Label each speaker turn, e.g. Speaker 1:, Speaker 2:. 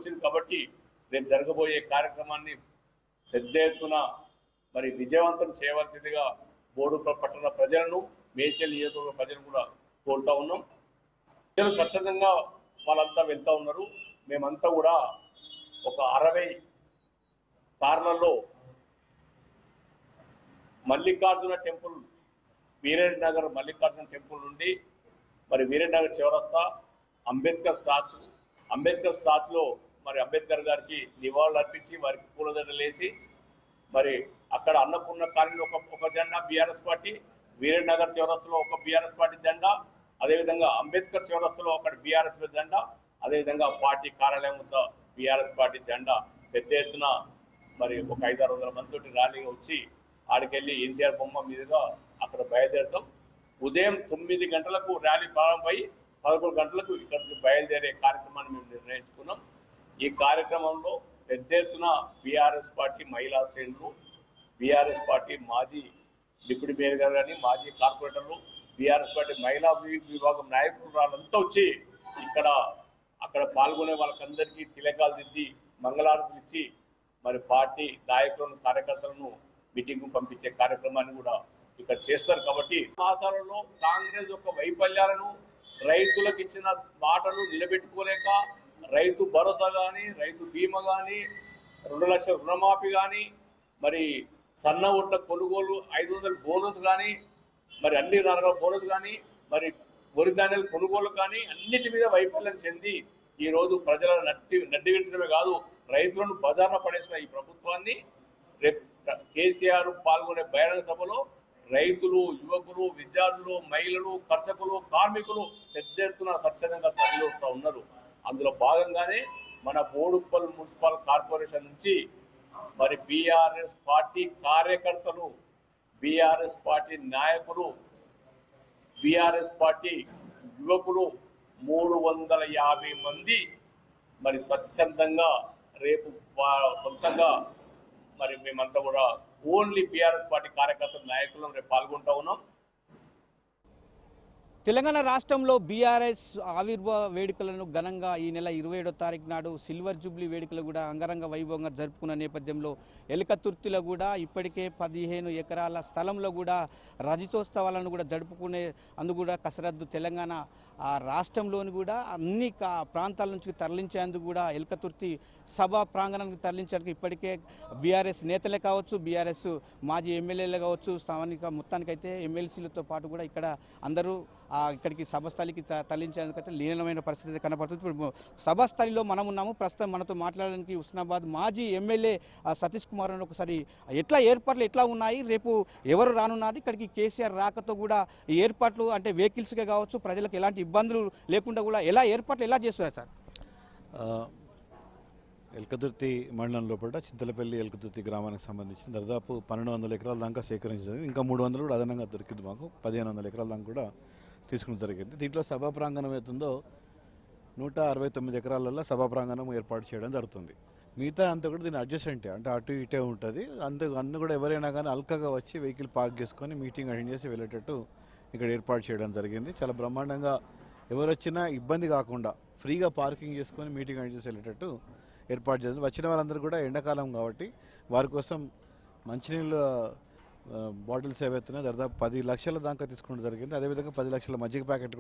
Speaker 1: వచ్చింది కాబట్టి రేపు జరగబోయే కార్యక్రమాన్ని పెద్ద ఎత్తున మరి విజయవంతం చేయవలసిందిగా బోడుప్పల్ పట్టణ ప్రజలను మేడ్చల్ నియోజకవర్గ ప్రజలను కూడా కోరుతా ఉన్నాం. ప్రజలు స్వచ్ఛందంగా వాళ్ళంతా వెళ్తూ ఉన్నారు. మేమంతా కూడా ఒక 60 కార్లలో మల్లికార్జున టెంపుల్ వీరేడ్ నగర్ మల్లికార్జున టెంపుల్ నుండి మరి వీరేడ్ నగర్ చివరస్తా అంబేద్కర్ స్టాచ్లో మరి అంబేద్కర్ గారికి నివాళులు అర్పించి వారికి పూలదండలు వేసి మరి అక్కడ అన్నపూర్ణ కాలనీలో ఒక జెండా బీఆర్ఎస్ పార్టీ, వీరేడ్ నగర్ చౌరస్తాలో ఒక బీఆర్ఎస్ పార్టీ జెండా, అదేవిధంగా అంబేద్కర్ చౌరస్తాలో ఒకటి బీఆర్ఎస్ జెండా, అదేవిధంగా పార్టీ కార్యాలయం వద్ద బీఆర్ఎస్ పార్టీ జెండా పెద్ద ఎత్తున మరి ఒక 500-600 మందితోటి ర్యాలీగా వచ్చి ఆడికెళ్ళి ఎన్టీఆర్ బొమ్మ మీదుగా అక్కడ బయలుదేరుతాం. ఉదయం 9 గంటలకు ర్యాలీ ప్రారంభమై 11 గంటలకు ఇక్కడ నుంచి బయలుదేరే కార్యక్రమాన్ని మేము నిర్ణయించుకున్నాం. ఈ కార్యక్రమంలో పెద్ద ఎత్తున బీఆర్ఎస్ పార్టీ మహిళా శ్రేణులు, బీఆర్ఎస్ పార్టీ మాజీ డిప్యూటీ మేయర్ గారు కానీ మాజీ కార్పొరేటర్లు, బీఆర్ఎస్ పార్టీ మహిళా విభాగం నాయకులు వాళ్ళంతా వచ్చి అక్కడ పాల్గొనే వాళ్ళకందరికీ తిలకాలు దిద్ది మంగళారతులు ఇచ్చి మరి పార్టీ నాయకులను కార్యకర్తలను మీటింగ్ పంపించే కార్యక్రమాన్ని కూడా ఇక్కడ చేస్తారు. కాబట్టి మాసాలలో కాంగ్రెస్ యొక్క వైఫల్యాలను, రైతులకు ఇచ్చిన మాటలు నిలబెట్టుకోలేక రైతు భరోసా కానీ, రైతు బీమా కానీ, 2 లక్షల రుణమాఫీ కానీ, మరి సన్న ఓట్ల కొనుగోలు 500 బోనస్ కానీ, మరి అన్ని రకాల బోనస్ కానీ, మరి వరి ధాన్యాల కొనుగోలు కానీ అన్నిటి మీద వైఫల్యం చెంది ఈరోజు ప్రజలను నడ్డి విడిచడమే కాదు రైతులను బజార్న పడేసిన ఈ ప్రభుత్వాన్ని రేపు కేసీఆర్ పాల్గొనే బహిరంగ సభలో రైతులు, యువకులు, విద్యార్థులు, మహిళలు, కర్షకులు, కార్మికులు పెద్ద ఎత్తున స్వచ్ఛందంగా తరలి వస్తూ ఉన్నారు. అందులో భాగంగానే మన బోడుప్పల్ మున్సిపల్ కార్పొరేషన్ నుంచి మరి బీఆర్ఎస్ పార్టీ కార్యకర్తలు, బీఆర్ఎస్ పార్టీ నాయకులు, బీఆర్ఎస్ పార్టీ యువకులు 350 మంది మరి స్వచ్ఛందంగా రేపు సొంతంగా మరి మేమంతా కూడా ఓన్లీ బీఆర్ఎస్ పార్టీ కార్యకర్తల నాయకులు రేపు పాల్గొంటూ ఉన్నాం.
Speaker 2: తెలంగాణ రాష్ట్రంలో బీఆర్ఎస్ ఆవిర్భావ వేడుకలను ఘనంగా ఈ నెల 27వ తారీఖు నాడు సిల్వర్ జూబ్లీ వేడుకలు కూడా అంగరంగ వైభవంగా జరుపుకున్న నేపథ్యంలో ఎలకతుర్తిలో కూడా ఇప్పటికే 15 ఎకరాల స్థలంలో కూడా రజతోత్సవాలను కూడా జరుపుకునే అందు కూడా కసరత్తు తెలంగాణ రాష్ట్రంలోని కూడా అన్ని ప్రాంతాల నుంచి తరలించేందుకు కూడా ఎలకతుర్తి సభా ప్రాంగణానికి తరలించేందుకు ఇప్పటికే బీఆర్ఎస్ నేతలే కావచ్చు, బీఆర్ఎస్ మాజీ ఎమ్మెల్యేలు కావచ్చు, స్థానిక మొత్తానికైతే ఎమ్మెల్సీలతో పాటు కూడా ఇక్కడ అందరూ ఇక్కడికి సభస్థలికి తరలించేందుకైతే లీనమైన పరిస్థితి కనపడుతుంది. ఇప్పుడు సభస్థలిలో మనం ఉన్నాము. ప్రస్తుతం మనతో మాట్లాడడానికి హుస్నాబాద్ మాజీ ఎమ్మెల్యే సతీష్ కుమార్ అని ఒకసారి ఏర్పాట్లు ఎట్లా ఉన్నాయి, రేపు ఎవరు రానున్నారు, ఇక్కడికి కేసీఆర్ రాకతో కూడా ఈ ఏర్పాట్లు అంటే వెహికల్స్కే కావచ్చు ప్రజలకు ఎలాంటి ఇబ్బందులు లేకుండా కూడా ఏర్పాట్లు ఎలా చేస్తున్నారు సార్?
Speaker 3: ఎలకతుర్తి మండలం లోపల చింతలపల్లి ఎలకతుర్తి గ్రామానికి సంబంధించి దాదాపు 1200 ఎకరాల దాకా సేకరించింది. ఇంకా 300 కూడా అదనంగా దొరికింది. మాకు 1500 ఎకరాల దాకా కూడా తీసుకుని జరిగింది. దీంట్లో సభా ప్రాంగణం అవుతుందో 169 ఎకరాలలో సభా ప్రాంగణం ఏర్పాటు చేయడం జరుగుతుంది. మిగతా అంతా కూడా దీన్ని అడ్జస్టెంట్ అంటే అటు ఇటే ఉంటుంది. అన్ని కూడా ఎవరైనా కానీ అల్కగా వచ్చి వెహికల్ పార్క్ చేసుకొని మీటింగ్ అటెండ్ చేసి వెళ్ళేటట్టు ఇక్కడ ఏర్పాటు చేయడం జరిగింది. చాలా బ్రహ్మాండంగా ఎవరు వచ్చినా ఇబ్బంది కాకుండా ఫ్రీగా పార్కింగ్ చేసుకొని మీటింగ్ అటెండ్ చేసి వెళ్ళేటట్టు ఏర్పాటు చేస్తుంది. వచ్చిన వాళ్ళందరూ కూడా ఎండాకాలం కాబట్టి వారి కోసం మంచినీళ్ళ బాటిల్స్ ఏవైతున్నాయో దాదాపు 10 లక్షల దాకా తీసుకోవడం జరిగింది. అదేవిధంగా 10 లక్షల మజ్జిగ ప్యాకెట్